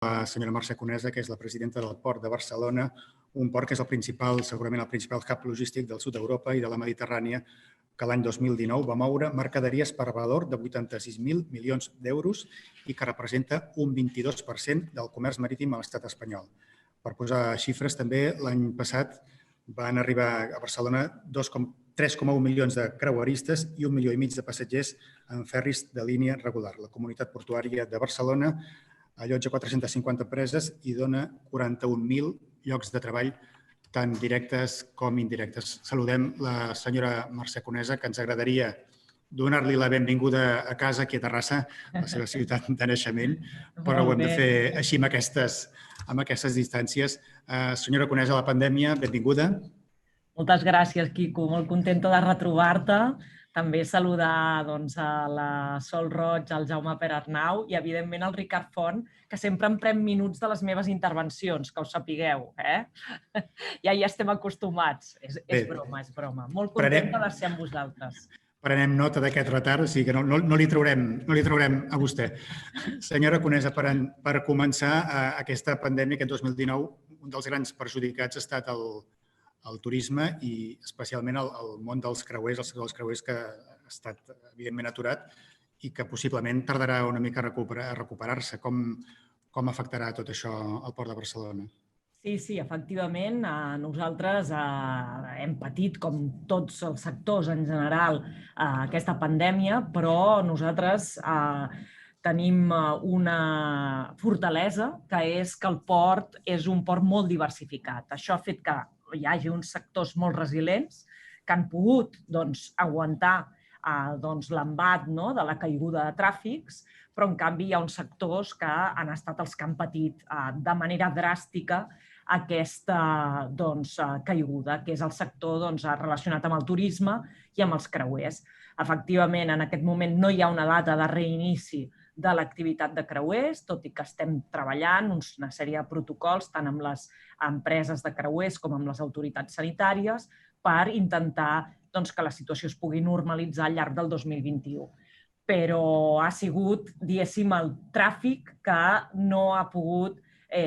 la senyora Mercè Conesa, que és la presidenta del Port de Barcelona, un port que és segurament el principal hub logístic del sud d'Europa i de la Mediterrània, que l'any 2019 va moure mercaderies per valor de 86.000 milions d'euros i que representa un 22% del comerç marítim a l'estat espanyol. Per posar xifres, també l'any passat van arribar a Barcelona 3,1 milions de creueristes i 1,5 milions de passatgers en ferris de línia regular. La comunitat portuària de Barcelona allotja 450 empreses i dona 41.000 llocs de treball, tant directes com indirectes. Saludem la senyora Mercè Conesa, que ens agradaria donar-li la benvinguda a casa aquí a Terrassa, la seva ciutat de naixement, però ho hem de fer així amb aquestes distàncies. Senyora Conesa, la pandèmia, benvinguda. Moltes gràcies, Quico. Molt contenta de retrobar-te. També saludar a la Sol Roig, al Jaume Perarnau i, evidentment, al Ricard Font, que sempre em pren minuts de les meves intervencions, que ho sapigueu. Ja hi estem acostumats. És broma, és broma. Molt contenta de ser amb vosaltres. Prenem nota d'aquest retard, o sigui que no li traurem a vostè. Senyora Conesa, per començar, aquesta pandèmia, aquest 2019, un dels grans perjudicats ha estat el turisme i especialment el món dels creuers, el sector dels creuers, que ha estat evidentment aturat i que possiblement tardarà una mica a recuperar-se. Com afectarà tot això al Port de Barcelona? Sí, efectivament. Nosaltres hem patit, com tots els sectors en general, aquesta pandèmia, però nosaltres tenim una fortalesa, que és que el port és un port molt diversificat. Això ha fet que hi hagi uns sectors molt resilients que han pogut aguantar l'embat de la caiguda de tràfics, però en canvi hi ha uns sectors que han estat els que han patit de manera dràstica aquesta caiguda, que és el sector relacionat amb el turisme i amb els creuers. Efectivament, en aquest moment no hi ha una data de reinici de l'activitat de creuers, tot i que estem treballant una sèrie de protocols tant amb les empreses de creuers com amb les autoritats sanitàries per intentar que la situació es pugui normalitzar al llarg del 2021. Però ha sigut, diguéssim, el tràfic que no ha pogut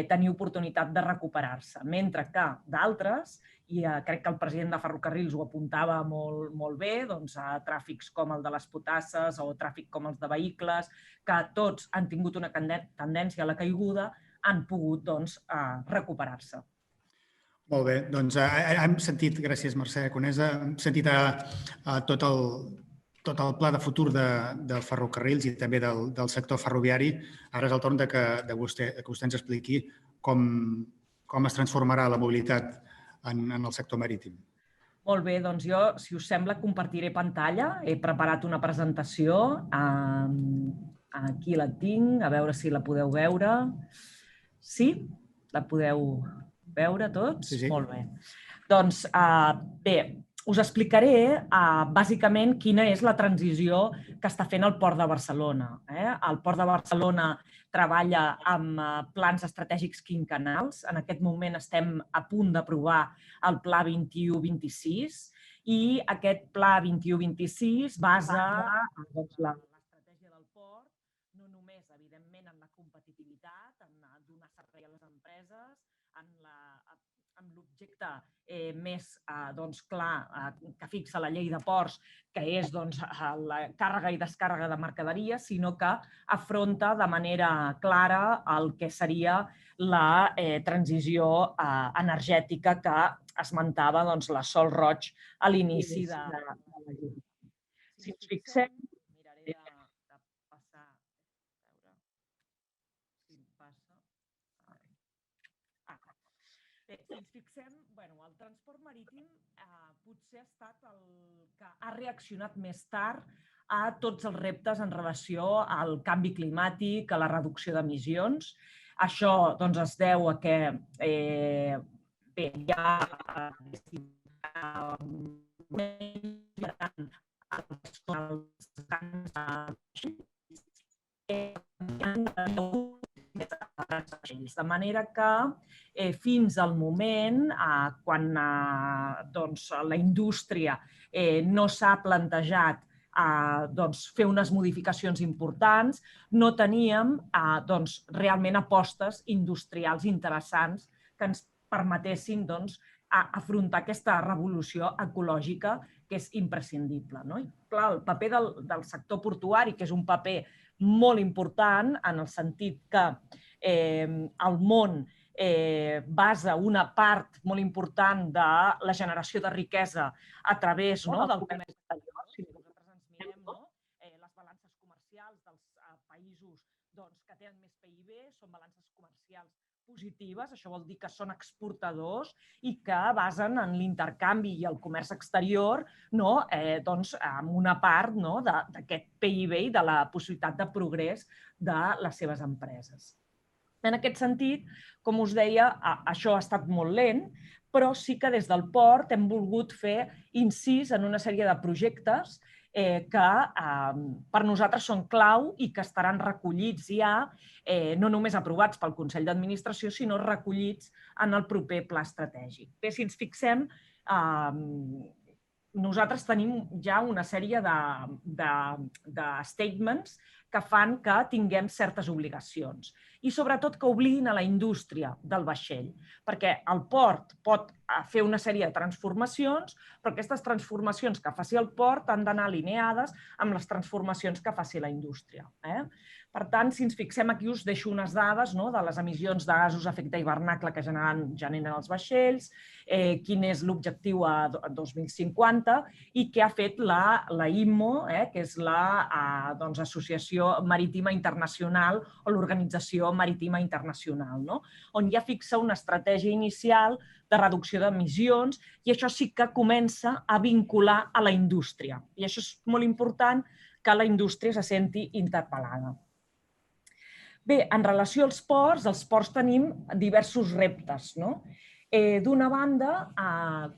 tenir oportunitat de recuperar-se, mentre que d'altres, i crec que el president de Ferrocarrils ho apuntava molt bé, tràfics com el de les potasses o tràfic com els de vehicles, que tots han tingut una tendència a la caiguda, han pogut recuperar-se. Molt bé, doncs hem sentit, gràcies Mercè Conesa, hem sentit tot el pla de futur de Ferrocarrils i també del sector ferroviari. Ara és el torn que vostè ens expliqui com es transformarà la mobilitat en el sector marítim. Molt bé, doncs jo, si us sembla, compartiré pantalla. He preparat una presentació. Aquí la tinc, a veure si la podeu veure. Sí? La podeu veure tots? Sí. Molt bé. Doncs bé, us explicaré bàsicament quina és la transició que està fent el Port de Barcelona. El Port de Barcelona treballa amb plans estratègics quinquennals. En aquest moment estem a punt d'aprovar el Pla 21-26 i aquest Pla 21-26 basa l'estratègia del port no només, evidentment, en la competitivitat, en donar servei a les empreses, amb l'objecte més clar que fixa la llei de ports, que és la càrrega i descàrrega de mercaderies, sinó que afronta de manera clara el que seria la transició energètica que esmentava la Sol Roig a l'inici de la llei. Si ens fixem, miraré de passar, a veure si em passa. Si ens fixem, el transport marítim potser ha estat el que ha reaccionat més tard a tots els reptes en relació al canvi climàtic, a la reducció d'emissions. Això es deu a que hi ha de manera que fins al moment, quan la indústria no s'ha plantejat fer unes modificacions importants, no teníem realment apostes industrials interessants que ens permetessin afrontar aquesta revolució ecològica que és imprescindible. I, clar, el paper del sector portuari, que és un paper molt important en el sentit que el món basa una part molt important de la generació de riquesa a través del comerç exterior. Si nosaltres ens mirem les balances comercials dels països que tenen més PIB, són balances comercials positives, això vol dir que són exportadors i que basen en l'intercanvi i el comerç exterior amb una part d'aquest PIB i de la possibilitat de progrés de les seves empreses. En aquest sentit, com us deia, això ha estat molt lent, però sí que des del port hem volgut fer incís en una sèrie de projectes que per nosaltres són clau i que estaran recollits ja, no només aprovats pel Consell d'Administració, sinó recollits en el proper pla estratègic. Bé, si ens fixem, nosaltres tenim ja una sèrie de statements que fan que tinguem certes obligacions i sobretot que obliguin a la indústria del vaixell, perquè el port pot fer una sèrie de transformacions, però aquestes transformacions que faci el port han d'anar alineades amb les transformacions que faci la indústria. Per tant, si ens fixem aquí, us deixo unes dades de les emissions de gasos d'efecte hivernacle que generen els vaixells, quin és l'objectiu a 2050 i què ha fet la IMO, que és l'Associació Marítima Internacional o l'Organització Marítima Internacional, on ja fixa una estratègia inicial de reducció d'emissions i això sí que comença a vincular a la indústria. I això és molt important que la indústria se senti interpel·lada. Bé, en relació als ports tenim diversos reptes. D'una banda,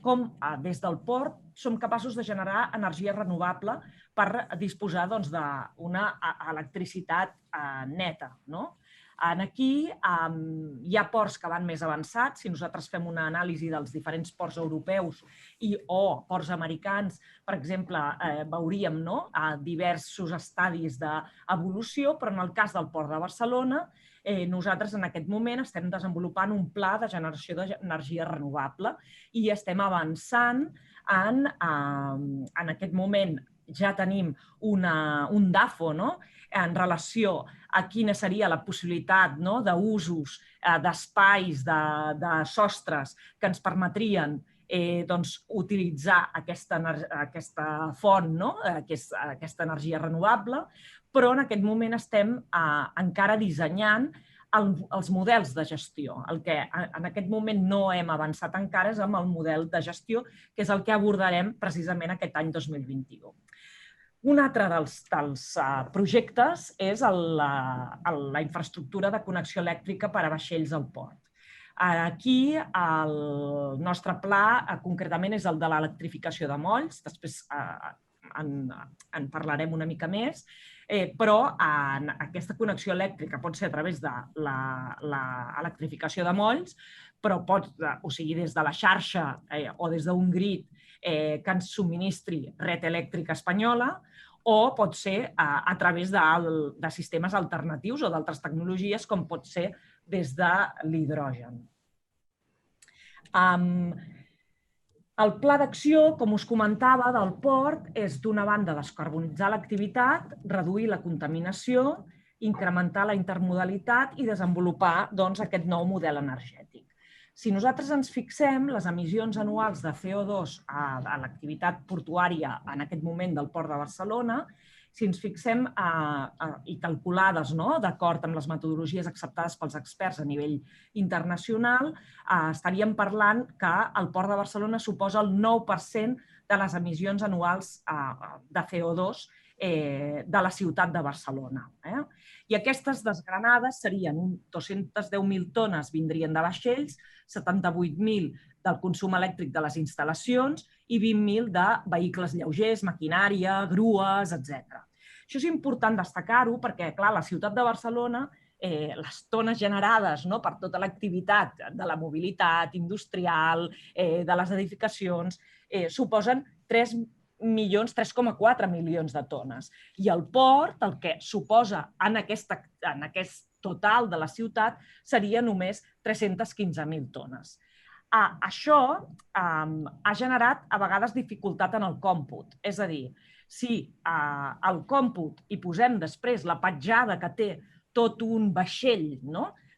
com des del port som capaços de generar energia renovable per disposar d'una electricitat neta. Aquí hi ha ports que van més avançats. Si nosaltres fem una anàlisi dels diferents ports europeus o ports americans, per exemple, veuríem diversos estadis d'evolució, però en el cas del port de Barcelona, nosaltres en aquest moment estem desenvolupant un pla de generació d'energia renovable i estem avançant en aquest moment. Ja tenim un DAFO en relació a quina seria la possibilitat d'usos, d'espais, de sostres que ens permetrien utilitzar aquesta font, aquesta energia renovable, però en aquest moment estem encara dissenyant els models de gestió. El que en aquest moment no hem avançat encara és amb el model de gestió, que és el que abordarem precisament aquest any 2021. Un altre dels projectes és la infraestructura de connexió elèctrica per a vaixells al port. Aquí el nostre pla concretament és el de l'electrificació de molls, després en parlarem una mica més, però aquesta connexió elèctrica pot ser a través de l'electrificació de molls, però o sigui des de la xarxa o des d'un grid que ens subministri Red Elèctrica Espanyola, o pot ser a través de sistemes alternatius o d'altres tecnologies, com pot ser des de l'hidrogen. El pla d'acció, com us comentava, del port és, d'una banda, descarbonitzar l'activitat, reduir la contaminació, incrementar la intermodalitat i desenvolupar aquest nou model energètic. Si nosaltres ens fixem, les emissions anuals de CO2 a l'activitat portuària en aquest moment del Port de Barcelona, si ens fixem i calculades d'acord amb les metodologies acceptades pels experts a nivell internacional, estaríem parlant que el Port de Barcelona suposa el 9% de les emissions anuals de CO2 de la ciutat de Barcelona. I aquestes desgranades serien 210.000 tones vindrien de vaixells, 78.000 del consum elèctric de les instal·lacions i 20.000 de vehicles lleugers, maquinària, grues, etc. Això és important destacar-ho perquè, clar, la ciutat de Barcelona, les tones generades per tota l'activitat de la mobilitat industrial, de les edificacions, suposen 3 milions, 3,4 milions de tones. I el port, el que suposa en aquest total de la ciutat, seria només 315.000 tones. Això ha generat a vegades dificultat en el còmput. És a dir, si al còmput hi posem després la petjada que té tot un vaixell,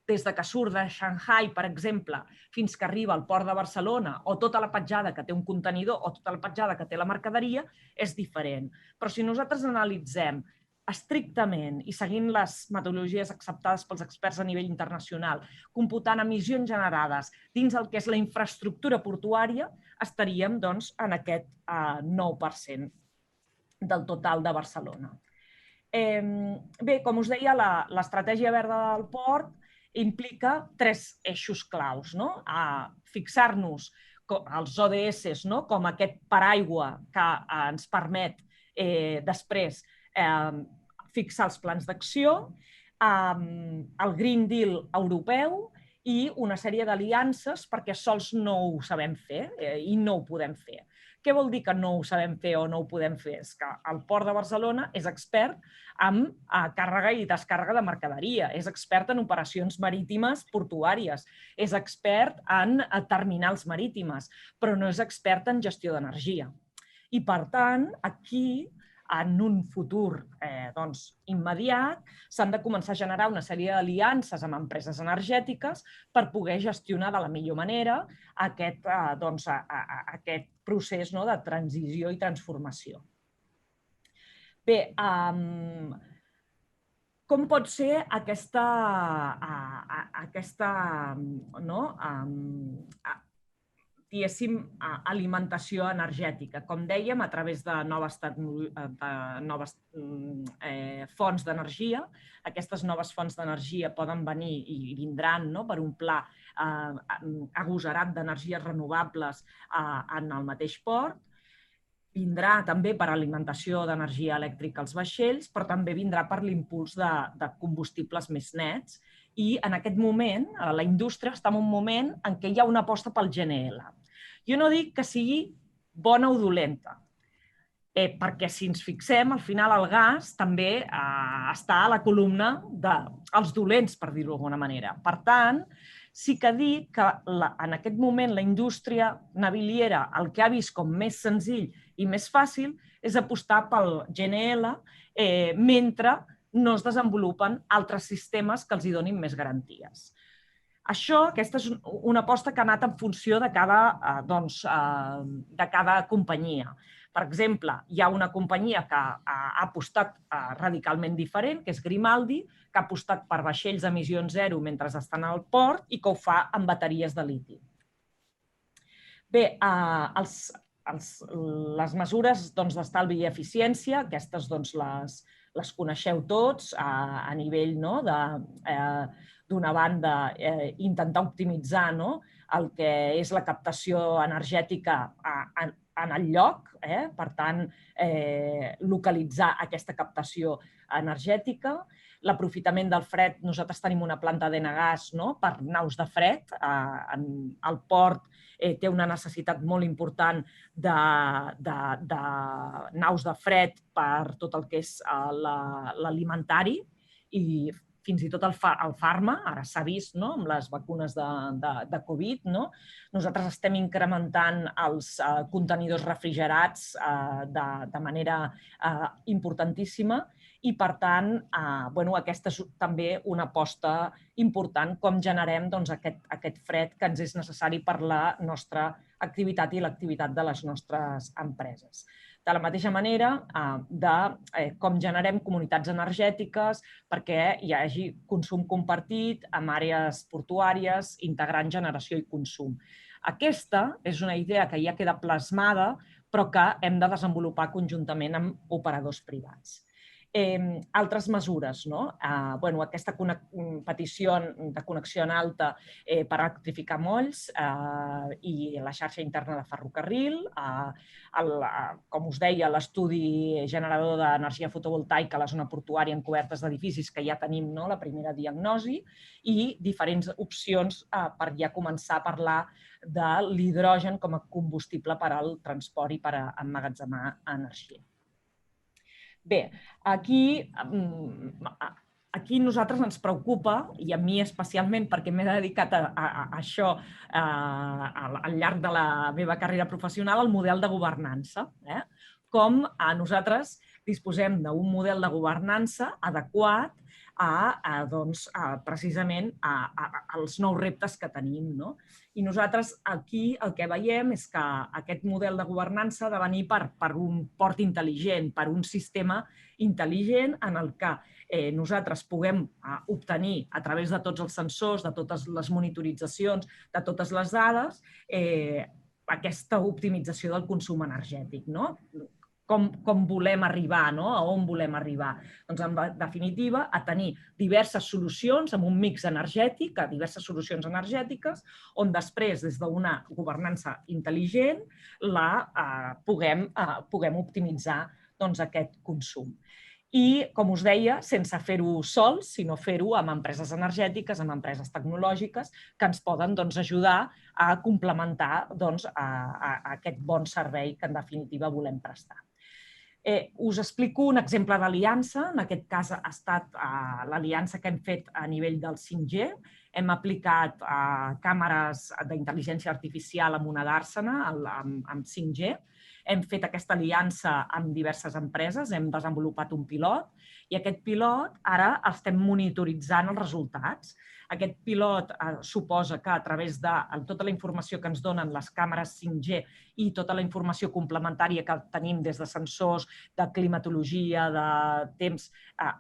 des que surt de Shanghai, per exemple, fins que arriba al port de Barcelona, o tota la petjada que té un contenidor o tota la petjada que té la mercaderia, és diferent. Però si nosaltres analitzem estrictament i seguint les metodologies acceptades pels experts a nivell internacional, computant emissions generades dins el que és la infraestructura portuària, estaríem en aquest 9% del total de Barcelona. Bé, com us deia, l'estratègia verda del port implica 3 eixos claus. Fixar-nos els ODS com aquest paraigua que ens permet després fixar els plans d'acció, el Green Deal europeu i una sèrie d'aliances perquè sols no ho sabem fer i no ho podem fer. Què vol dir que no ho sabem fer o no ho podem fer? És que el Port de Barcelona és expert en càrrega i descàrrega de mercaderia, és expert en operacions marítimes portuàries, és expert en terminals marítimes, però no és expert en gestió d'energia. I, per tant, aquí, en un futur immediat, s'han de començar a generar una sèrie d'aliances amb empreses energètiques per poder gestionar de la millor manera aquest procés de transició i transformació. Bé, com pot ser aquesta alimentació energètica? Com dèiem, a través de noves fonts d'energia. Aquestes noves fonts d'energia poden venir i vindran per un pla agosarat d'energies renovables en el mateix port. Vindrà també per alimentació d'energia elèctrica als vaixells, però també vindrà per l'impuls de combustibles més nets. I en aquest moment, la indústria està en un moment en què hi ha una aposta pel GNL. Jo no dic que sigui bona o dolenta, perquè si ens fixem, al final el gas també està a la columna dels dolents, per dir-ho d'alguna manera. Per tant, sí que dic que en aquest moment la indústria naviliera el que ha vist com més senzill i més fàcil és apostar pel GNL mentre no es desenvolupen altres sistemes que els donin més garanties. Aquesta és una aposta que ha anat en funció de cada companyia. Per exemple, hi ha una companyia que ha apostat radicalment diferent, que és Grimaldi, que ha apostat per vaixells d'emissions zero mentre estan al port i que ho fa amb bateries de liti. Bé, les mesures d'estalvi i eficiència, aquestes les coneixeu tots a nivell d'una banda, intentar optimitzar el que és la captació energètica en el lloc, per tant, localitzar aquesta captació energètica. L'aprofitament del fred, nosaltres tenim una planta d'Enagas per naus de fred. El port té una necessitat molt important de naus de fred per tot el que és l'alimentari i fins i tot el farma, ara s'ha vist amb les vacunes de Covid. Nosaltres estem incrementant els contenidors refrigerats de manera importantíssima i, per tant, aquesta és també una aposta important, com generem aquest fred que ens és necessari per la nostra activitat i l'activitat de les nostres empreses. De la mateixa manera, com generem comunitats energètiques perquè hi hagi consum compartit amb àrees portuàries, integrant generació i consum. Aquesta és una idea que ja queda plasmada, però que hem de desenvolupar conjuntament amb operadors privats. Altres mesures, no? Aquesta petició de connexió en alta per electrificar molls i la xarxa interna de ferrocarril, com us deia, l'estudi generador d'energia fotovoltaica a la zona portuària en cobertes d'edificis, que ja tenim la primera diagnosi, i diferents opcions per ja començar a parlar de l'hidrogen com a combustible per al transport i per emmagatzemar energia. Bé, aquí nosaltres ens preocupa, i a mi especialment perquè m'he dedicat a això al llarg de la meva carrera professional, el model de governança. Com nosaltres disposem d'un model de governança adequat precisament als nous reptes que tenim. I nosaltres aquí el que veiem és que aquest model de governança ha de venir per un port intel·ligent, per un sistema intel·ligent en el que nosaltres puguem obtenir a través de tots els sensors, de totes les monitoritzacions, de totes les dades, aquesta optimització del consum energètic. Com volem arribar, a on volem arribar? Doncs, en definitiva, a tenir diverses solucions amb un mix energètic, diverses solucions energètiques, on després, des d'una governança intel·ligent, puguem optimitzar aquest consum. I, com us deia, sense fer-ho sols, sinó fer-ho amb empreses energètiques, amb empreses tecnològiques, que ens poden ajudar a complementar aquest bon servei que, en definitiva, volem prestar. Us explico un exemple d'aliança. En aquest cas ha estat l'aliança que hem fet a nivell del 5G. Hem aplicat càmeres d'intel·ligència artificial amb una Dàrsena, amb 5G. Hem fet aquesta aliança amb diverses empreses, hem desenvolupat un pilot i aquest pilot ara estem monitoritzant els resultats. Aquest pilot suposa que a través de tota la informació que ens donen les càmeres 5G i tota la informació complementària que tenim des de sensors, de climatologia, de temps,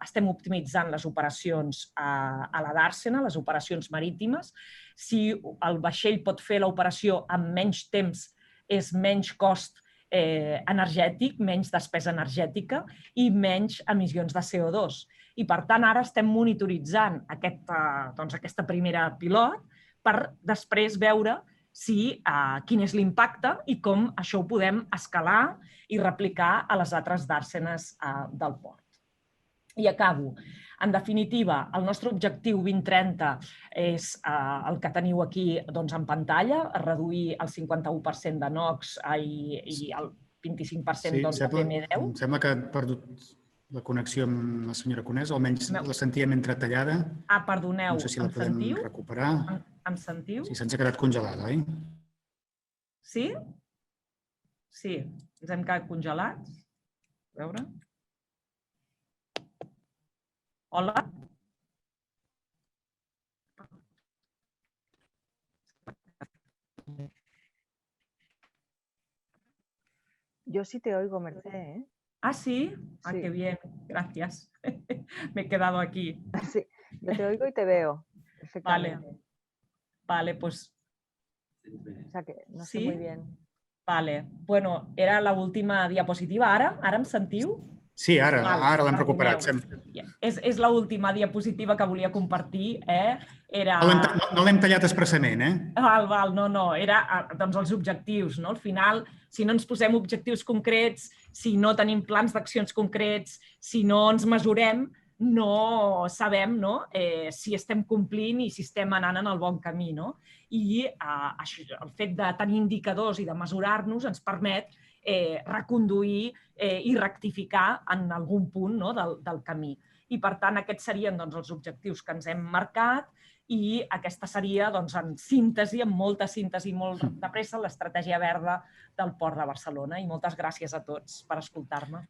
estem optimitzant les operacions a la Dàrsena, les operacions marítimes. Si el vaixell pot fer l'operació amb menys temps, és menys cost energètic, menys despesa energètica i menys emissions de CO2. I, per tant, ara estem monitoritzant aquesta primera pilot per després veure quin és l'impacte i com això ho podem escalar i replicar a les altres dàrsenes del port. I acabo. En definitiva, el nostre objectiu 2030 és el que teniu aquí en pantalla, reduir el 51% de NOx i el 25% de PM10. Em sembla que ha perdut la connexió amb la senyora Conés, almenys la sentíem entretallada. Perdoneu, no sé si la podem recuperar. Em sentiu? Sí, se'ns ha quedat congelada, oi? Sí? Sí, ens hem quedat congelats. A veure. Hola? Yo sí te oigo, Mercè. ¿Sí? Sí. Qué bien. Gracias. Me he quedado aquí. Sí, yo te oigo y te veo perfectamente. Vale, pues... O sea que no ¿Sí? sé muy bien. Vale. Bueno, era l'última diapositiva. Ara em sentiu? Sí, ara l'hem recuperat. És l'última diapositiva que volia compartir. No l'hem tallat expressament, No. Era els objectius. Al final, si no ens posem objectius concrets, si no tenim plans d'accions concrets, si no ens mesurem, no sabem si estem complint i si estem anant en el bon camí. I el fet de tenir indicadors i de mesurar-nos ens permet reconduir i rectificar en algun punt del camí. I, per tant, aquests serien els objectius que ens hem marcat i aquesta seria, en síntesi, amb molta síntesi i molt de pressa, l'estratègia verda del Port de Barcelona. I moltes gràcies a tots per escoltar-me.